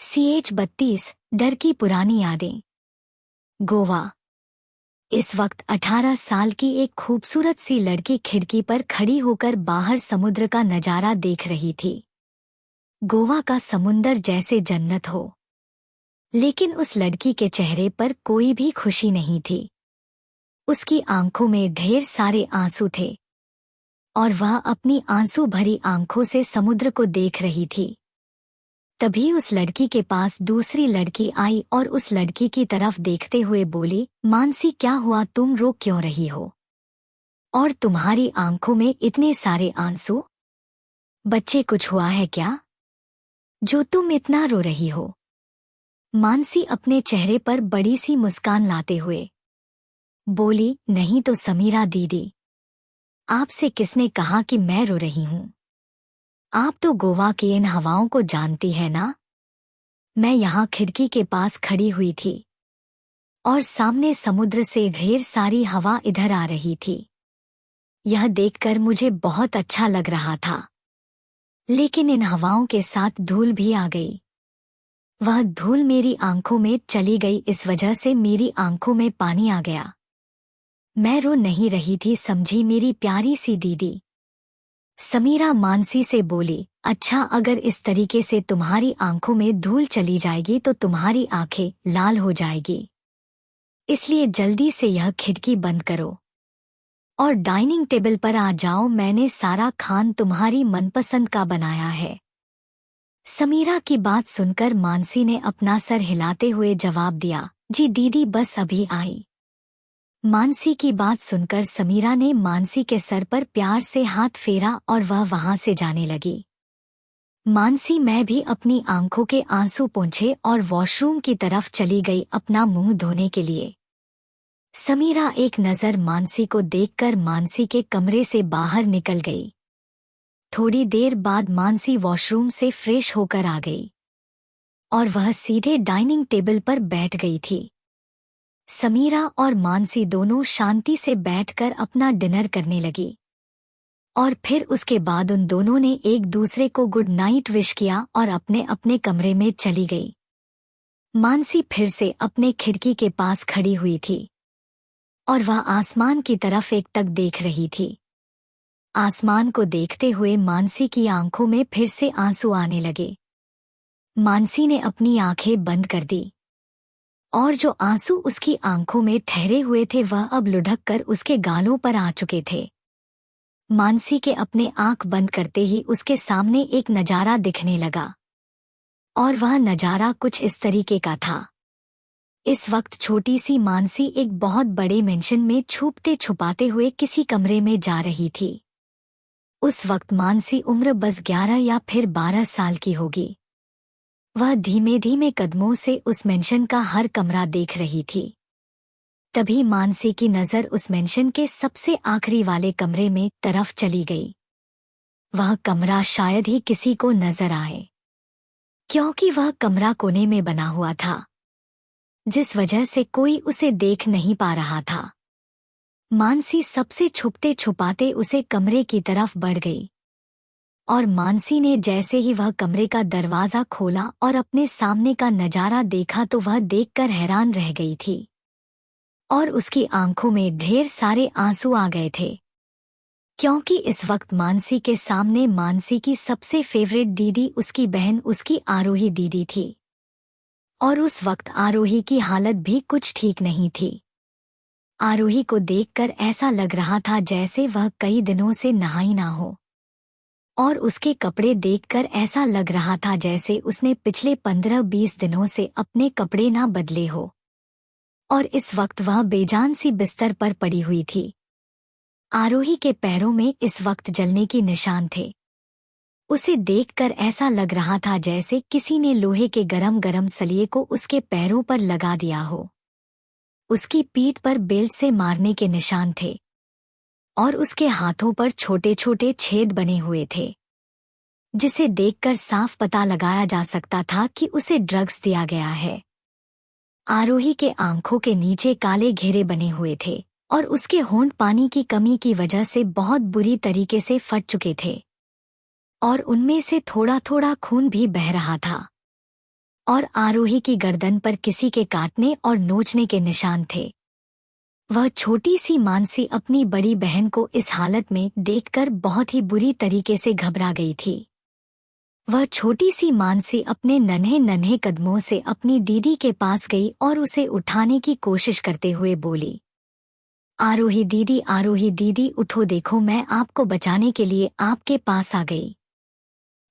CH-32 डर की पुरानी यादें। गोवा। इस वक्त 18 साल की एक खूबसूरत सी लड़की खिड़की पर खड़ी होकर बाहर समुद्र का नजारा देख रही थी। गोवा का समुंदर जैसे जन्नत हो, लेकिन उस लड़की के चेहरे पर कोई भी खुशी नहीं थी। उसकी आंखों में ढेर सारे आंसू थे और वह अपनी आंसू भरी आंखों से समुद्र को देख रही थी। तभी उस लड़की के पास दूसरी लड़की आई और उस लड़की की तरफ देखते हुए बोली, मानसी क्या हुआ, तुम रो क्यों रही हो? और तुम्हारी आंखों में इतने सारे आंसू? बच्चे कुछ हुआ है क्या, जो तुम इतना रो रही हो? मानसी अपने चेहरे पर बड़ी सी मुस्कान लाते हुए बोली, नहीं तो समीरा दीदी, आपसे किसने कहा कि मैं रो रही हूँ? आप तो गोवा की इन हवाओं को जानती है ना? मैं यहाँ खिड़की के पास खड़ी हुई थी और सामने समुद्र से ढेर सारी हवा इधर आ रही थी। यह देखकर मुझे बहुत अच्छा लग रहा था, लेकिन इन हवाओं के साथ धूल भी आ गई। वह धूल मेरी आंखों में चली गई, इस वजह से मेरी आंखों में पानी आ गया। मैं रो नहीं रही थी, समझी मेरी प्यारी सी दीदी। समीरा मानसी से बोली, अच्छा अगर इस तरीके से तुम्हारी आंखों में धूल चली जाएगी तो तुम्हारी आंखें लाल हो जाएगी, इसलिए जल्दी से यह खिड़की बंद करो और डाइनिंग टेबल पर आ जाओ, मैंने सारा खान तुम्हारी मनपसंद का बनाया है। समीरा की बात सुनकर मानसी ने अपना सर हिलाते हुए जवाब दिया, जी दीदी बस अभी आई। मानसी की बात सुनकर समीरा ने मानसी के सर पर प्यार से हाथ फेरा और वह वहां से जाने लगी। मानसी मैं भी अपनी आंखों के आंसू पोंछे और वॉशरूम की तरफ चली गई अपना मुंह धोने के लिए। समीरा एक नज़र मानसी को देखकर मानसी के कमरे से बाहर निकल गई। थोड़ी देर बाद मानसी वॉशरूम से फ्रेश होकर आ गई और वह सीधे डाइनिंग टेबल पर बैठ गई थी। समीरा और मानसी दोनों शांति से बैठकर अपना डिनर करने लगी और फिर उसके बाद उन दोनों ने एक दूसरे को गुड नाइट विश किया और अपने अपने कमरे में चली गई। मानसी फिर से अपने खिड़की के पास खड़ी हुई थी और वह आसमान की तरफ एकटक देख रही थी। आसमान को देखते हुए मानसी की आंखों में फिर से आंसू आने लगे। मानसी ने अपनी आंखें बंद कर दी और जो आंसू उसकी आंखों में ठहरे हुए थे वह अब लुढ़क कर उसके गालों पर आ चुके थे। मानसी के अपने आंख बंद करते ही उसके सामने एक नजारा दिखने लगा और वह नजारा कुछ इस तरीके का था। इस वक्त छोटी सी मानसी एक बहुत बड़े मेंशन में छुपते छुपाते हुए किसी कमरे में जा रही थी। उस वक्त मानसी उम्र बस 11 या फिर 12 साल की होगी। वह धीमे धीमे कदमों से उस मेंशन का हर कमरा देख रही थी। तभी मानसी की नज़र उस मेंशन के सबसे आखिरी वाले कमरे में तरफ चली गई। वह कमरा शायद ही किसी को नजर आए, क्योंकि वह कमरा कोने में बना हुआ था, जिस वजह से कोई उसे देख नहीं पा रहा था। मानसी सबसे छुपते छुपाते उसे कमरे की तरफ बढ़ गई और मानसी ने जैसे ही वह कमरे का दरवाज़ा खोला और अपने सामने का नजारा देखा तो वह देखकर हैरान रह गई थी और उसकी आंखों में ढेर सारे आंसू आ गए थे, क्योंकि इस वक्त मानसी के सामने मानसी की सबसे फेवरेट दीदी, उसकी बहन, उसकी आरोही दीदी थी। और उस वक्त आरोही की हालत भी कुछ ठीक नहीं थी। आरोही को देखकर ऐसा लग रहा था जैसे वह कई दिनों से नहाई ना हो और उसके कपड़े देखकर ऐसा लग रहा था जैसे उसने पिछले 15-20 दिनों से अपने कपड़े ना बदले हो। और इस वक्त वह बेजान सी बिस्तर पर पड़ी हुई थी। आरोही के पैरों में इस वक्त जलने की निशान थे। उसे देखकर ऐसा लग रहा था जैसे किसी ने लोहे के गरम गरम सलिए को उसके पैरों पर लगा दिया हो। उसकी पीठ पर बेल्ट से मारने के निशान थे और उसके हाथों पर छोटे छोटे छेद बने हुए थे, जिसे देखकर साफ पता लगाया जा सकता था कि उसे ड्रग्स दिया गया है। आरोही के आंखों के नीचे काले घेरे बने हुए थे और उसके होंठ पानी की कमी की वजह से बहुत बुरी तरीके से फट चुके थे और उनमें से थोड़ा थोड़ा खून भी बह रहा था। और आरोही की गर्दन पर किसी के काटने और नोचने के निशान थे। वह छोटी सी मानसी अपनी बड़ी बहन को इस हालत में देखकर बहुत ही बुरी तरीके से घबरा गई थी। वह छोटी सी मानसी अपने नन्हे नन्हे कदमों से अपनी दीदी के पास गई और उसे उठाने की कोशिश करते हुए बोली, आरोही दीदी उठो, देखो मैं आपको बचाने के लिए आपके पास आ गई।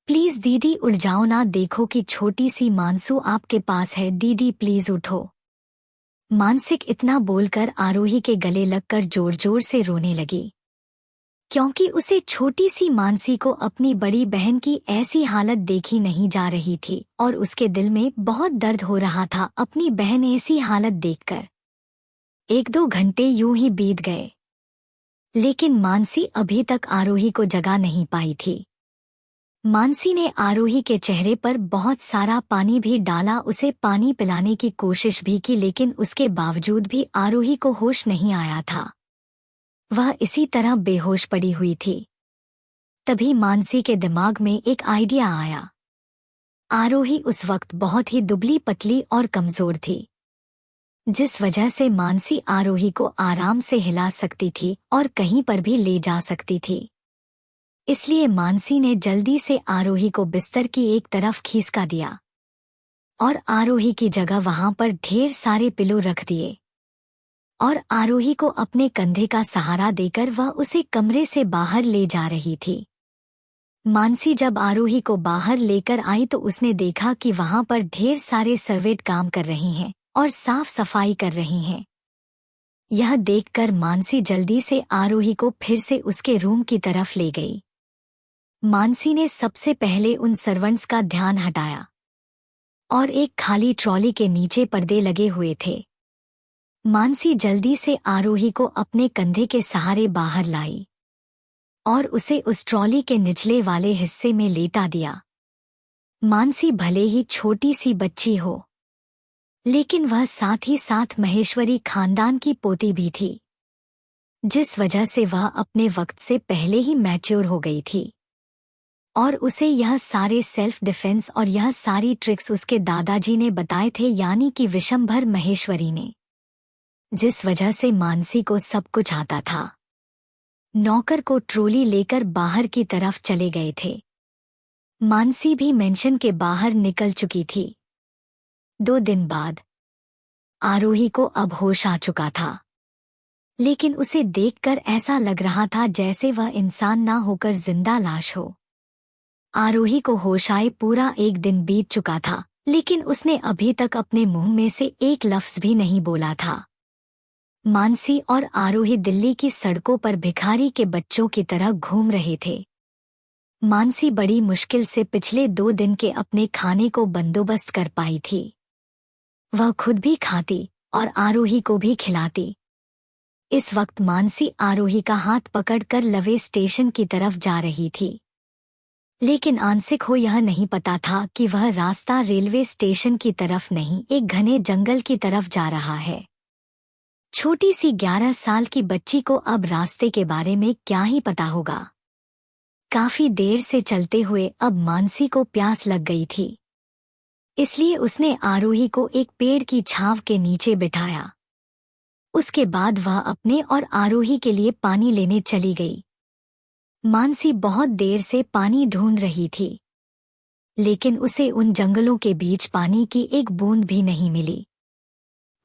प्लीज दीदी उठ जाओ ना, देखो कि छोटी सी मानसू आपके पास है, दीदी प्लीज उठो। मानसिक इतना बोलकर आरोही के गले लगकर जोर जोर से रोने लगी, क्योंकि उसे छोटी सी मानसी को अपनी बड़ी बहन की ऐसी हालत देखी नहीं जा रही थी और उसके दिल में बहुत दर्द हो रहा था अपनी बहन ऐसी हालत देखकर। 1-2 घंटे यूं ही बीत गए, लेकिन मानसी अभी तक आरोही को जगा नहीं पाई थी। मानसी ने आरोही के चेहरे पर बहुत सारा पानी भी डाला, उसे पानी पिलाने की कोशिश भी की, लेकिन उसके बावजूद भी आरोही को होश नहीं आया था। वह इसी तरह बेहोश पड़ी हुई थी। तभी मानसी के दिमाग में एक आइडिया आया। आरोही उस वक्त बहुत ही दुबली पतली और कमजोर थी, जिस वजह से मानसी आरोही को आराम से हिला सकती थी और कहीं पर भी ले जा सकती थी। इसलिए मानसी ने जल्दी से आरोही को बिस्तर की एक तरफ खींचका दिया और आरोही की जगह वहां पर ढेर सारे पिलो रख दिए और आरोही को अपने कंधे का सहारा देकर वह उसे कमरे से बाहर ले जा रही थी। मानसी जब आरोही को बाहर लेकर आई तो उसने देखा कि वहां पर ढेर सारे सर्वेंट काम कर रही हैं और साफ सफाई कर रही हैं। यह देखकर मानसी जल्दी से आरोही को फिर से उसके रूम की तरफ ले गई। मानसी ने सबसे पहले उन सर्वेंट्स का ध्यान हटाया और एक खाली ट्रॉली के नीचे पर्दे लगे हुए थे। मानसी जल्दी से आरोही को अपने कंधे के सहारे बाहर लाई और उसे उस ट्रॉली के निचले वाले हिस्से में लेटा दिया। मानसी भले ही छोटी सी बच्ची हो, लेकिन वह साथ ही साथ महेश्वरी खानदान की पोती भी थी, जिस वजह से वह अपने वक्त से पहले ही मैच्योर हो गई थी और उसे यह सारे सेल्फ डिफेंस और यह सारी ट्रिक्स उसके दादाजी ने बताए थे, यानी कि विशंभर महेश्वरी ने, जिस वजह से मानसी को सब कुछ आता था। नौकर को ट्रॉली लेकर बाहर की तरफ चले गए थे। मानसी भी मेंशन के बाहर निकल चुकी थी। 2 दिन बाद आरोही को अब होश आ चुका था, लेकिन उसे देखकर ऐसा लग रहा था जैसे वह इंसान ना होकर जिंदा लाश हो। आरोही को होश आए पूरा 1 दिन बीत चुका था, लेकिन उसने अभी तक अपने मुंह में से एक लफ्ज भी नहीं बोला था। मानसी और आरोही दिल्ली की सड़कों पर भिखारी के बच्चों की तरह घूम रहे थे। मानसी बड़ी मुश्किल से पिछले 2 दिन के अपने खाने को बंदोबस्त कर पाई थी। वह खुद भी खाती और आरोही को भी खिलाती। इस वक्त मानसी आरोही का हाथ पकड़कर लवे स्टेशन की तरफ जा रही थी, लेकिन आंशिक को यह नहीं पता था कि वह रास्ता रेलवे स्टेशन की तरफ नहीं, एक घने जंगल की तरफ जा रहा है। छोटी सी 11 साल की बच्ची को अब रास्ते के बारे में क्या ही पता होगा। काफी देर से चलते हुए अब मानसी को प्यास लग गई थी, इसलिए उसने आरोही को एक पेड़ की छांव के नीचे बिठाया। उसके बाद वह अपने और आरोही के लिए पानी लेने चली गई। मानसी बहुत देर से पानी ढूंढ रही थी, लेकिन उसे उन जंगलों के बीच पानी की एक बूंद भी नहीं मिली।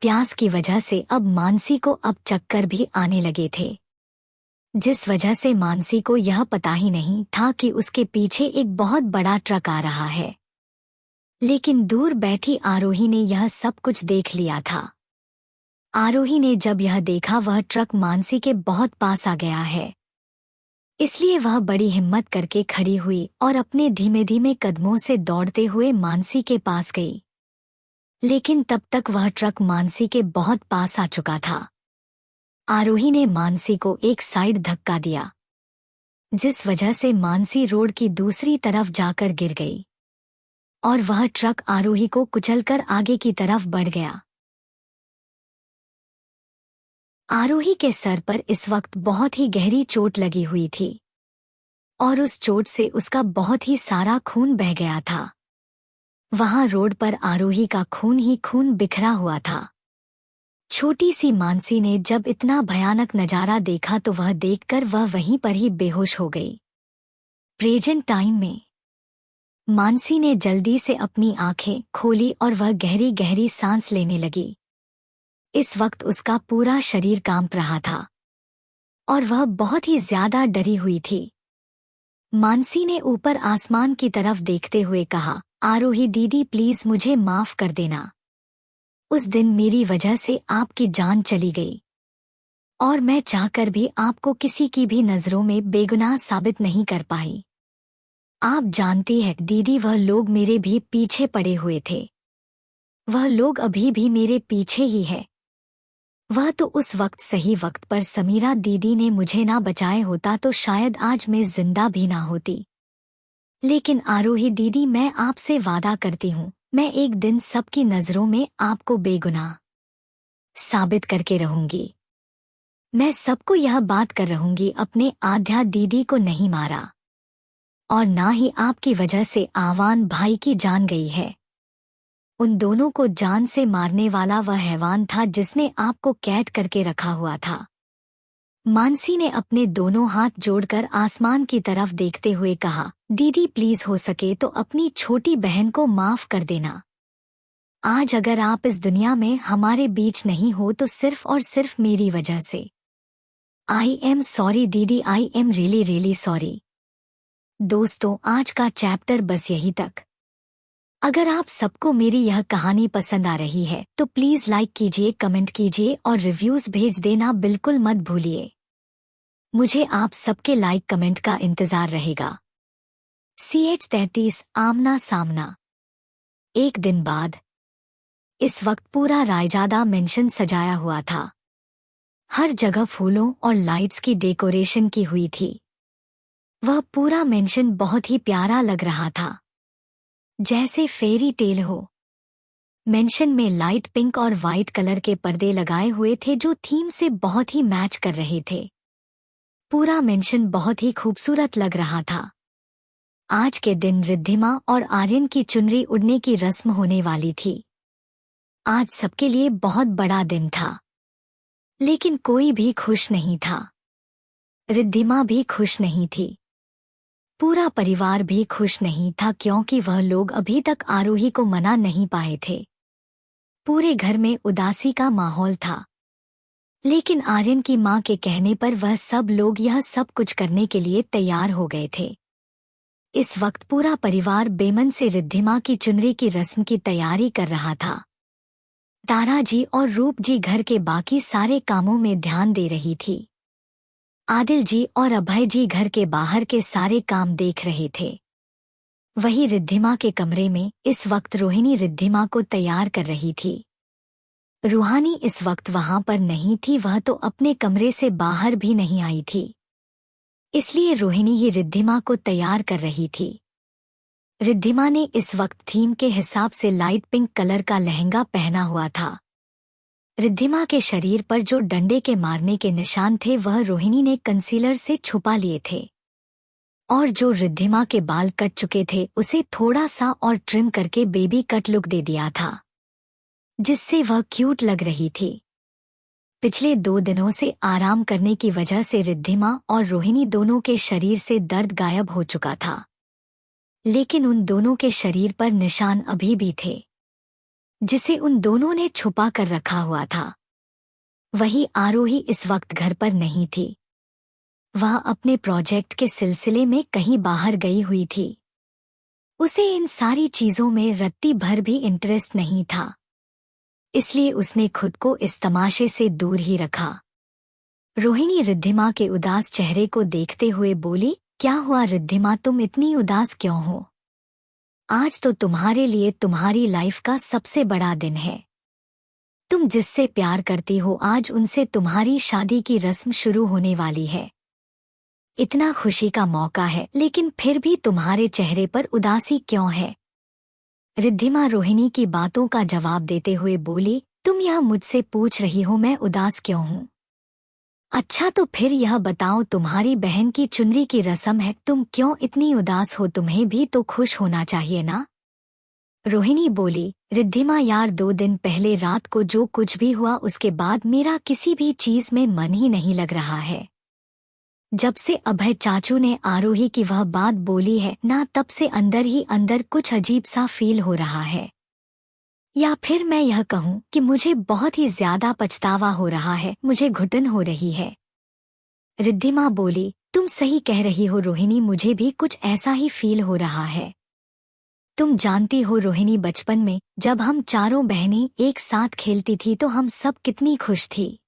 प्यास की वजह से अब मानसी को अब चक्कर भी आने लगे थे, जिस वजह से मानसी को यह पता ही नहीं था कि उसके पीछे एक बहुत बड़ा ट्रक आ रहा है। लेकिन दूर बैठी आरोही ने यह सब कुछ देख लिया था। आरोही ने जब यह देखा वह ट्रक मानसी के बहुत पास आ गया है, इसलिए वह बड़ी हिम्मत करके खड़ी हुई और अपने धीमे धीमे कदमों से दौड़ते हुए मानसी के पास गई। लेकिन तब तक वह ट्रक मानसी के बहुत पास आ चुका था। आरोही ने मानसी को एक साइड धक्का दिया, जिस वजह से मानसी रोड की दूसरी तरफ जाकर गिर गई और वह ट्रक आरोही को कुचलकर आगे की तरफ बढ़ गया। आरोही के सर पर इस वक्त बहुत ही गहरी चोट लगी हुई थी और उस चोट से उसका बहुत ही सारा खून बह गया था। वहां रोड पर आरोही का खून ही खून बिखरा हुआ था। छोटी सी मानसी ने जब इतना भयानक नजारा देखा तो वह देखकर वह वहीं पर ही बेहोश हो गई। प्रेजेंट टाइम में मानसी ने जल्दी से अपनी आंखें खोली और वह गहरी गहरी सांस लेने लगी। इस वक्त उसका पूरा शरीर कांप रहा था और वह बहुत ही ज्यादा डरी हुई थी। मानसी ने ऊपर आसमान की तरफ देखते हुए कहा, आरोही दीदी प्लीज मुझे माफ कर देना। उस दिन मेरी वजह से आपकी जान चली गई और मैं चाहकर भी आपको किसी की भी नजरों में बेगुनाह साबित नहीं कर पाई। आप जानती हैं दीदी, वह लोग मेरे भी पीछे पड़े हुए थे। वह लोग अभी भी मेरे पीछे ही है। वह तो उस वक्त सही वक्त पर समीरा दीदी ने मुझे ना बचाए होता तो शायद आज मैं जिंदा भी ना होती। लेकिन आरोही दीदी, मैं आपसे वादा करती हूँ, मैं एक दिन सबकी नजरों में आपको बेगुनाह साबित करके रहूंगी। मैं सबको यह बात कर रहूंगी, अपने आध्या दीदी को नहीं मारा और ना ही आपकी वजह से आवान भाई की जान गई है। उन दोनों को जान से मारने वाला वह हैवान था जिसने आपको कैद करके रखा हुआ था। मानसी ने अपने दोनों हाथ जोड़कर आसमान की तरफ देखते हुए कहा, दीदी प्लीज हो सके तो अपनी छोटी बहन को माफ कर देना। आज अगर आप इस दुनिया में हमारे बीच नहीं हो तो सिर्फ और सिर्फ मेरी वजह से। आई एम सॉरी दीदी, I am really really sorry. दोस्तों, आज का चैप्टर बस यही तक। अगर आप सबको मेरी यह कहानी पसंद आ रही है तो प्लीज लाइक कीजिए, कमेंट कीजिए और रिव्यूज भेज देना बिल्कुल मत भूलिए। मुझे आप सबके लाइक कमेंट का इंतजार रहेगा। CH-33 आमना सामना। एक दिन बाद इस वक्त पूरा रायजादा मेंशन सजाया हुआ था। हर जगह फूलों और लाइट्स की डेकोरेशन की हुई थी। वह पूरा मेंशन बहुत ही प्यारा लग रहा था, जैसे फेरी टेल हो। मेंशन में लाइट पिंक और वाइट कलर के पर्दे लगाए हुए थे जो थीम से बहुत ही मैच कर रहे थे। पूरा मेंशन बहुत ही खूबसूरत लग रहा था। आज के दिन रिद्धिमा और आर्यन की चुनरी उड़ने की रस्म होने वाली थी। आज सबके लिए बहुत बड़ा दिन था, लेकिन कोई भी खुश नहीं था। रिद्धिमा भी खुश नहीं थी, पूरा परिवार भी खुश नहीं था, क्योंकि वह लोग अभी तक आरोही को मना नहीं पाए थे। पूरे घर में उदासी का माहौल था, लेकिन आर्यन की मां के कहने पर वह सब लोग यह सब कुछ करने के लिए तैयार हो गए थे। इस वक्त पूरा परिवार बेमन से रिद्धिमा की चुनरी की रस्म की तैयारी कर रहा था। तारा जी और रूप जी घर के बाकी सारे कामों में ध्यान दे रही थी। आदिल जी और अभय जी घर के बाहर के सारे काम देख रहे थे। वही रिद्धिमा के कमरे में इस वक्त रोहिणी रिद्धिमा को तैयार कर रही थी। रूहानी इस वक्त वहां पर नहीं थी, वह तो अपने कमरे से बाहर भी नहीं आई थी, इसलिए रोहिणी ही रिद्धिमा को तैयार कर रही थी। रिद्धिमा ने इस वक्त थीम के हिसाब से लाइट पिंक कलर का लहंगा पहना हुआ था। रिद्धिमा के शरीर पर जो डंडे के मारने के निशान थे वह रोहिणी ने कंसीलर से छुपा लिए थे, और जो रिद्धिमा के बाल कट चुके थे उसे थोड़ा सा और ट्रिम करके बेबी कट लुक दे दिया था, जिससे वह क्यूट लग रही थी। पिछले 2 दिनों से आराम करने की वजह से रिद्धिमा और रोहिणी दोनों के शरीर से दर्द गायब हो चुका था, लेकिन उन दोनों के शरीर पर निशान अभी भी थे, जिसे उन दोनों ने छुपा कर रखा हुआ था। वही आरोही इस वक्त घर पर नहीं थी, वह अपने प्रोजेक्ट के सिलसिले में कहीं बाहर गई हुई थी। उसे इन सारी चीजों में रत्ती भर भी इंटरेस्ट नहीं था, इसलिए उसने खुद को इस तमाशे से दूर ही रखा। रोहिणी रिद्धिमा के उदास चेहरे को देखते हुए बोली, क्या हुआ रिद्धिमा, तुम इतनी उदास क्यों हो? आज तो तुम्हारे लिए तुम्हारी लाइफ का सबसे बड़ा दिन है। तुम जिससे प्यार करती हो आज उनसे तुम्हारी शादी की रस्म शुरू होने वाली है। इतना खुशी का मौका है, लेकिन फिर भी तुम्हारे चेहरे पर उदासी क्यों है? रिद्धिमा रोहिणी की बातों का जवाब देते हुए बोली, तुम यह मुझसे पूछ रही हो मैं उदास क्यों हूँ? अच्छा तो फिर यह बताओ, तुम्हारी बहन की चुनरी की रस्म है, तुम क्यों इतनी उदास हो? तुम्हें भी तो खुश होना चाहिए ना? रोहिणी बोली, रिद्धिमा यार 2 दिन पहले रात को जो कुछ भी हुआ उसके बाद मेरा किसी भी चीज में मन ही नहीं लग रहा है। जब से अभय चाचू ने आरोही की वह बात बोली है ना, तब से अंदर ही अंदर कुछ अजीब सा फील हो रहा है। या फिर मैं यह कहूँ कि मुझे बहुत ही ज्यादा पछतावा हो रहा है, मुझे घुटन हो रही है। रिद्धिमा बोली, तुम सही कह रही हो रोहिणी, मुझे भी कुछ ऐसा ही फील हो रहा है। तुम जानती हो रोहिणी, बचपन में जब हम चारों बहनें एक साथ खेलती थी तो हम सब कितनी खुश थी।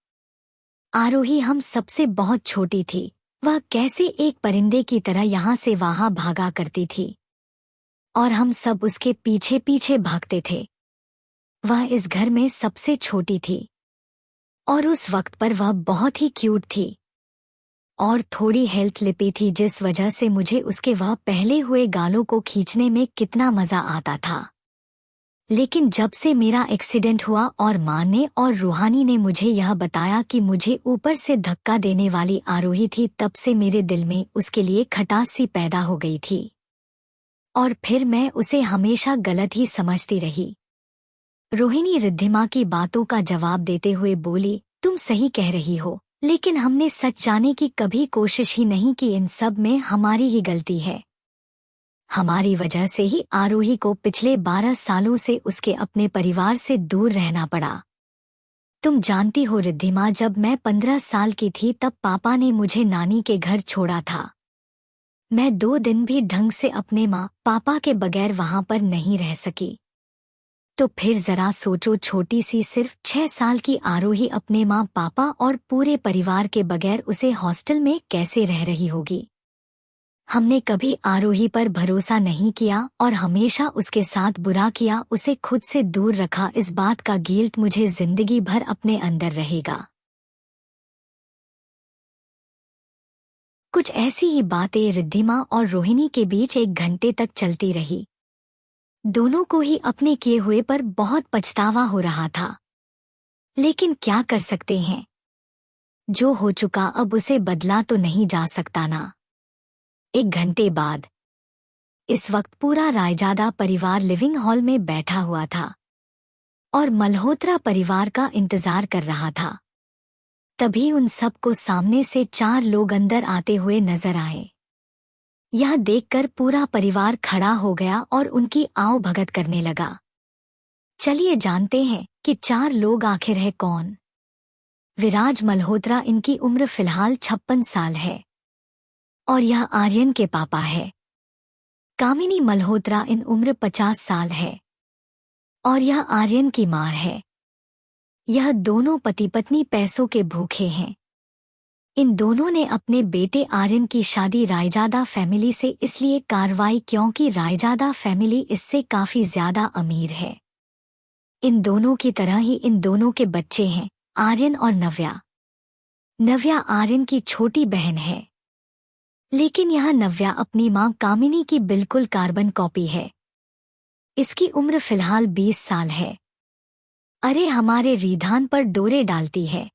आरोही हम सबसे बहुत छोटी थी, वह कैसे एक परिंदे की तरह यहाँ से वहाँ भागा करती थी और हम सब उसके पीछे पीछे भागते थे। वह इस घर में सबसे छोटी थी और उस वक्त पर वह बहुत ही क्यूट थी और थोड़ी हेल्थ लिपी थी, जिस वजह से मुझे उसके वह पहले हुए गालों को खींचने में कितना मजा आता था। लेकिन जब से मेरा एक्सीडेंट हुआ और माँ ने और रूहानी ने मुझे यह बताया कि मुझे ऊपर से धक्का देने वाली आरोही थी, तब से मेरे दिल में उसके लिए खटास सी पैदा हो गई थी और फिर मैं उसे हमेशा गलत ही समझती रही। रोहिणी रिद्धिमा की बातों का जवाब देते हुए बोली, तुम सही कह रही हो, लेकिन हमने सच जाने की कभी कोशिश ही नहीं की। इन सब में हमारी ही गलती है। हमारी वजह से ही आरोही को पिछले 12 सालों से उसके अपने परिवार से दूर रहना पड़ा। तुम जानती हो रिद्धिमा, जब मैं 15 साल की थी तब पापा ने मुझे नानी के घर छोड़ा था। मैं 2 दिन भी ढंग से अपने माँ पापा के बगैर वहां पर नहीं रह सकी। तो फिर जरा सोचो, छोटी सी सिर्फ 6 साल की आरोही अपने माँ पापा और पूरे परिवार के बगैर उसे हॉस्टल में कैसे रह रही होगी। हमने कभी आरोही पर भरोसा नहीं किया और हमेशा उसके साथ बुरा किया, उसे खुद से दूर रखा। इस बात का गिल्ट मुझे जिंदगी भर अपने अंदर रहेगा। कुछ ऐसी ही बातें रिद्धिमा और रोहिणी के बीच 1 घंटे तक चलती रही। दोनों को ही अपने किए हुए पर बहुत पछतावा हो रहा था, लेकिन क्या कर सकते हैं। जो हो चुका अब उसे बदला तो नहीं जा सकता ना। 1 घंटे बाद इस वक्त पूरा रायजादा परिवार लिविंग हॉल में बैठा हुआ था और मल्होत्रा परिवार का इंतजार कर रहा था। तभी उन सबको सामने से 4 लोग अंदर आते हुए नजर आए। यह देखकर पूरा परिवार खड़ा हो गया और उनकी आओ भगत करने लगा। चलिए जानते हैं कि 4 लोग आखिर है कौन। विराज मल्होत्रा, इनकी उम्र फिलहाल 56 साल है और यह आर्यन के पापा है। कामिनी मल्होत्रा, इन उम्र 50 साल है और यह आर्यन की मां है। यह दोनों पति पत्नी पैसों के भूखे हैं। इन दोनों ने अपने बेटे आर्यन की शादी रायजादा फैमिली से इसलिए कार्रवाई क्योंकि रायजादा फैमिली इससे काफी ज्यादा अमीर है। इन दोनों की तरह ही इन दोनों के बच्चे हैं, आर्यन और नव्या। नव्या आर्यन की छोटी बहन है, लेकिन यह नव्या अपनी मां कामिनी की बिल्कुल कार्बन कॉपी है। इसकी उम्र फिलहाल 20 साल है। अरे हमारे रिधान पर डोरे डालती है,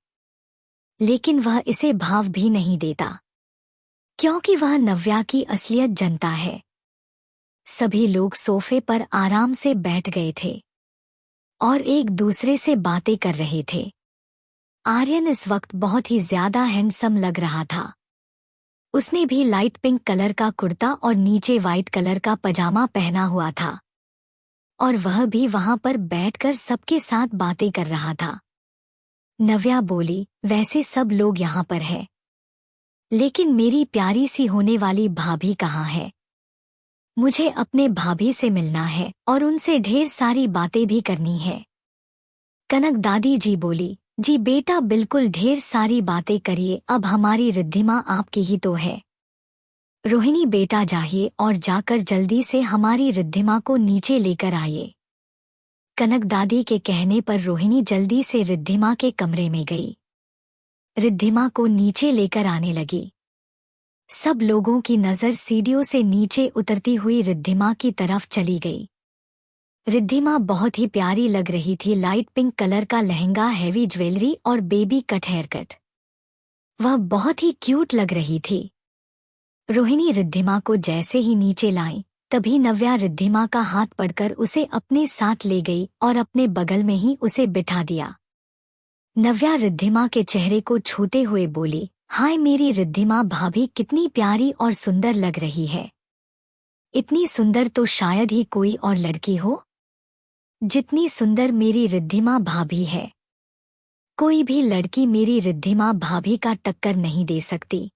लेकिन वह इसे भाव भी नहीं देता क्योंकि वह नव्या की असलियत जनता है। सभी लोग सोफे पर आराम से बैठ गए थे और एक दूसरे से बातें कर रहे थे। आर्यन इस वक्त बहुत ही ज्यादा हैंडसम लग रहा था। उसने भी लाइट पिंक कलर का कुर्ता और नीचे वाइट कलर का पजामा पहना हुआ था और वह भी वहां पर बैठकर सबके साथ बातें कर रहा था। नव्या बोली, वैसे सब लोग यहाँ पर है, लेकिन मेरी प्यारी सी होने वाली भाभी कहाँ है? मुझे अपने भाभी से मिलना है और उनसे ढेर सारी बातें भी करनी है। कनक दादी जी बोली, जी बेटा बिल्कुल ढेर सारी बातें करिए, अब हमारी रिद्धिमा आपकी ही तो है। रोहिणी बेटा जाइए और जाकर जल्दी से हमारी रिद्धिमा को नीचे लेकर आइए। कनक दादी के कहने पर रोहिणी जल्दी से रिद्धिमा के कमरे में गई। रिद्धिमा को नीचे लेकर आने लगी। सब लोगों की नज़र सीढ़ियों से नीचे उतरती हुई रिद्धिमा की तरफ चली गई। रिद्धिमा बहुत ही प्यारी लग रही थी, लाइट पिंक कलर का लहंगा, हैवी ज्वेलरी और बेबी कट हेयर कट। वह बहुत ही क्यूट लग रही थी। रोहिणी रिद्धिमा को जैसे ही नीचे लाई, तभी नव्या रिद्धिमा का हाथ पकड़कर उसे अपने साथ ले गई और अपने बगल में ही उसे बिठा दिया। नव्या रिद्धिमा के चेहरे को छूते हुए बोली, हाय मेरी रिद्धिमा भाभी, कितनी प्यारी और सुंदर लग रही है। इतनी सुंदर तो शायद ही कोई और लड़की हो, जितनी सुंदर मेरी रिद्धिमा भाभी है। कोई भी लड़की मेरी रिद्धिमा भाभी का टक्कर नहीं दे सकती।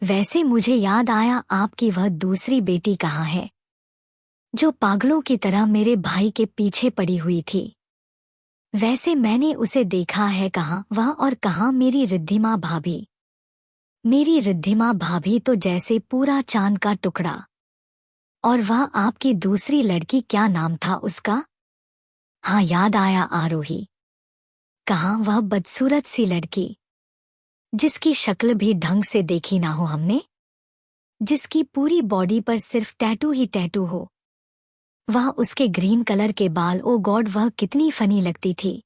वैसे मुझे याद आया, आपकी वह दूसरी बेटी कहाँ है, जो पागलों की तरह मेरे भाई के पीछे पड़ी हुई थी। वैसे मैंने उसे देखा है, कहाँ वह और कहाँ मेरी रिद्धिमा भाभी। मेरी रिद्धिमा भाभी तो जैसे पूरा चांद का टुकड़ा। और वह आपकी दूसरी लड़की, क्या नाम था उसका? हाँ, याद आया, आरोही। कहाँ वह बदसूरत सी लड़की, जिसकी शक्ल भी ढंग से देखी ना हो हमने, जिसकी पूरी बॉडी पर सिर्फ टैटू ही टैटू हो। वह उसके ग्रीन कलर के बाल, ओ गॉड, वह कितनी फनी लगती थी।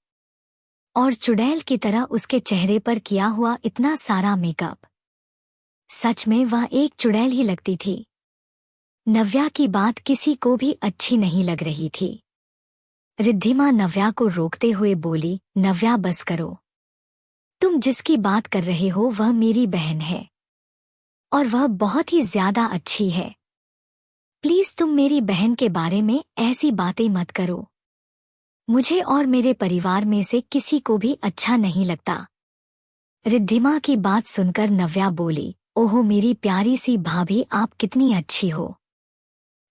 और चुड़ैल की तरह उसके चेहरे पर किया हुआ इतना सारा मेकअप। सच में वह एक चुड़ैल ही लगती थी। नव्या की बात किसी को भी अच्छी नहीं लग रही थी। रिद्धिमा नव्या को रोकते हुए बोली, नव्या बस करो। तुम जिसकी बात कर रहे हो वह मेरी बहन है, और वह बहुत ही ज्यादा अच्छी है। प्लीज तुम मेरी बहन के बारे में ऐसी बातें मत करो। मुझे और मेरे परिवार में से किसी को भी अच्छा नहीं लगता। रिद्धिमा की बात सुनकर नव्या बोली, ओहो मेरी प्यारी सी भाभी, आप कितनी अच्छी हो।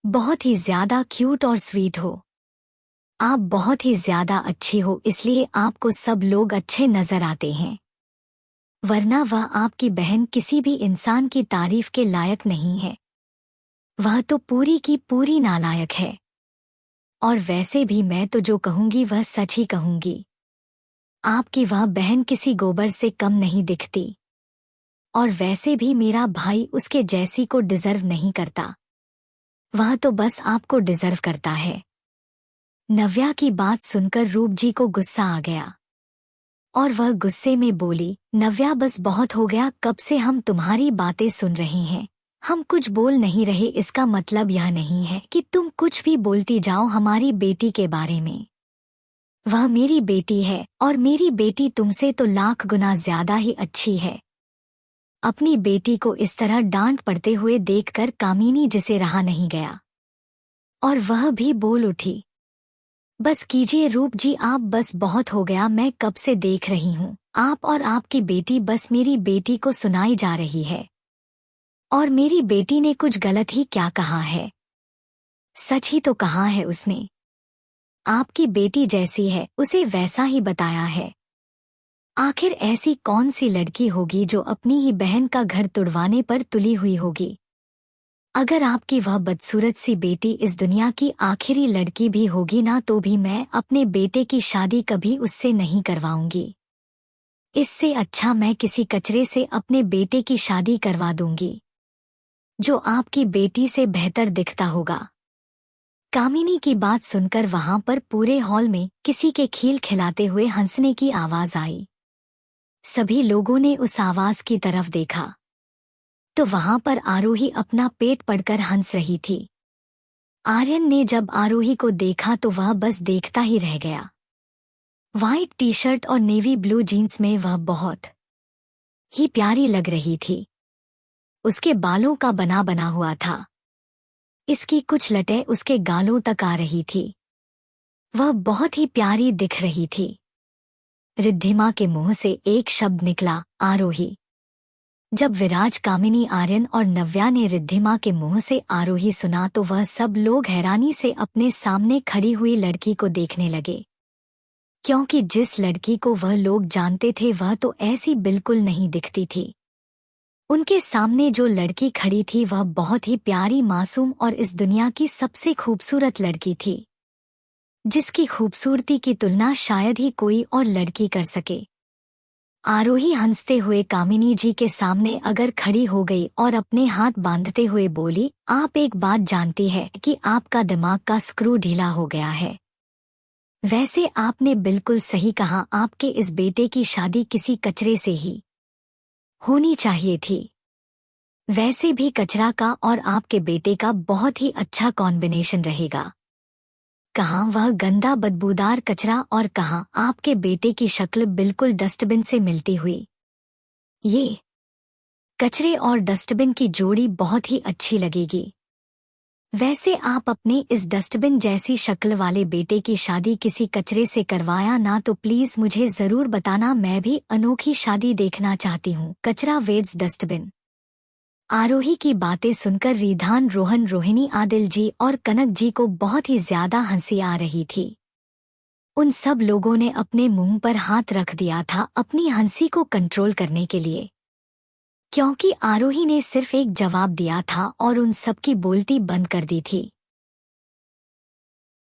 बहुत ही ज्यादा क्यूट और स्वीट हो। आप बहुत ही ज्यादा अच्छी हो, इसलिए आपको सब लोग अच्छे नजर आते हैं। वरना वह आपकी बहन किसी भी इंसान की तारीफ के लायक नहीं है। वह तो पूरी की पूरी नालायक है। और वैसे भी मैं तो जो कहूंगी वह सच ही कहूंगी। आपकी वह बहन किसी गोबर से कम नहीं दिखती। और वैसे भी मेरा भाई उसके जैसी को डिजर्व नहीं करता। वह तो बस आपको डिजर्व करता है। नव्या की बात सुनकर रूप जी को गुस्सा आ गया और वह गुस्से में बोली, नव्या बस बहुत हो गया, कब से हम तुम्हारी बातें सुन रहे हैं। हम कुछ बोल नहीं रहे, इसका मतलब यह नहीं है कि तुम कुछ भी बोलती जाओ हमारी बेटी के बारे में। वह मेरी बेटी है और मेरी बेटी तुमसे तो लाख गुना ज्यादा ही अच्छी है। अपनी बेटी को इस तरह डांट पड़ते हुए देखकर कामिनी जिसे रहा नहीं गया और वह भी बोल उठी, बस कीजिए रूप जी, आप बस बहुत हो गया। मैं कब से देख रही हूँ आप और आपकी बेटी बस मेरी बेटी को सुनाई जा रही है। और मेरी बेटी ने कुछ गलत ही क्या कहा है? सच ही तो कहा है उसने। आपकी बेटी जैसी है उसे वैसा ही बताया है। आखिर ऐसी कौन सी लड़की होगी जो अपनी ही बहन का घर तुड़वाने पर तुली हुई होगी? अगर आपकी वह बदसूरत सी बेटी इस दुनिया की आखिरी लड़की भी होगी ना, तो भी मैं अपने बेटे की शादी कभी उससे नहीं करवाऊंगी। इससे अच्छा मैं किसी कचरे से अपने बेटे की शादी करवा दूंगी, जो आपकी बेटी से बेहतर दिखता होगा। कामिनी की बात सुनकर वहां पर पूरे हॉल में किसी के खील खिलाते हुए हंसने की आवाज आई। सभी लोगों ने उस आवाज की तरफ देखा तो वहां पर आरोही अपना पेट पड़कर हंस रही थी। आर्यन ने जब आरोही को देखा तो वह बस देखता ही रह गया। व्हाइट टी शर्ट और नेवी ब्लू जीन्स में वह बहुत ही प्यारी लग रही थी। उसके बालों का बना बना हुआ था। इसकी कुछ लटें उसके गालों तक आ रही थी। वह बहुत ही प्यारी दिख रही थी। रिद्धिमा के मुंह से एक शब्द निकला, आरोही। जब विराज, कामिनी, आर्यन और नव्या ने रिद्धिमा के मुंह से आरोही सुना तो वह सब लोग हैरानी से अपने सामने खड़ी हुई लड़की को देखने लगे, क्योंकि जिस लड़की को वह लोग जानते थे वह तो ऐसी बिल्कुल नहीं दिखती थी। उनके सामने जो लड़की खड़ी थी वह बहुत ही प्यारी, मासूम और इस दुनिया की सबसे खूबसूरत लड़की थी, जिसकी खूबसूरती की तुलना शायद ही कोई और लड़की कर सके। आरोही हंसते हुए कामिनी जी के सामने अगर खड़ी हो गई और अपने हाथ बांधते हुए बोली, आप एक बात जानती है कि आपका दिमाग का स्क्रू ढीला हो गया है। वैसे आपने बिल्कुल सही कहा, आपके इस बेटे की शादी किसी कचरे से ही होनी चाहिए थी। वैसे भी कचरा का और आपके बेटे का बहुत ही अच्छा कॉम्बिनेशन रहेगा। कहाँ वह गंदा बदबूदार कचरा और कहाँ आपके बेटे की शक्ल बिल्कुल डस्टबिन से मिलती हुई। ये कचरे और डस्टबिन की जोड़ी बहुत ही अच्छी लगेगी। वैसे आप अपने इस डस्टबिन जैसी शक्ल वाले बेटे की शादी किसी कचरे से करवाया ना तो प्लीज मुझे जरूर बताना, मैं भी अनोखी शादी देखना चाहती हूँ। कचरा वेड्स डस्टबिन। आरोही की बातें सुनकर रिधान, रोहन, रोहिणी, आदिल जी और कनक जी को बहुत ही ज्यादा हंसी आ रही थी। उन सब लोगों ने अपने मुंह पर हाथ रख दिया था अपनी हंसी को कंट्रोल करने के लिए, क्योंकि आरोही ने सिर्फ एक जवाब दिया था और उन सब की बोलती बंद कर दी थी।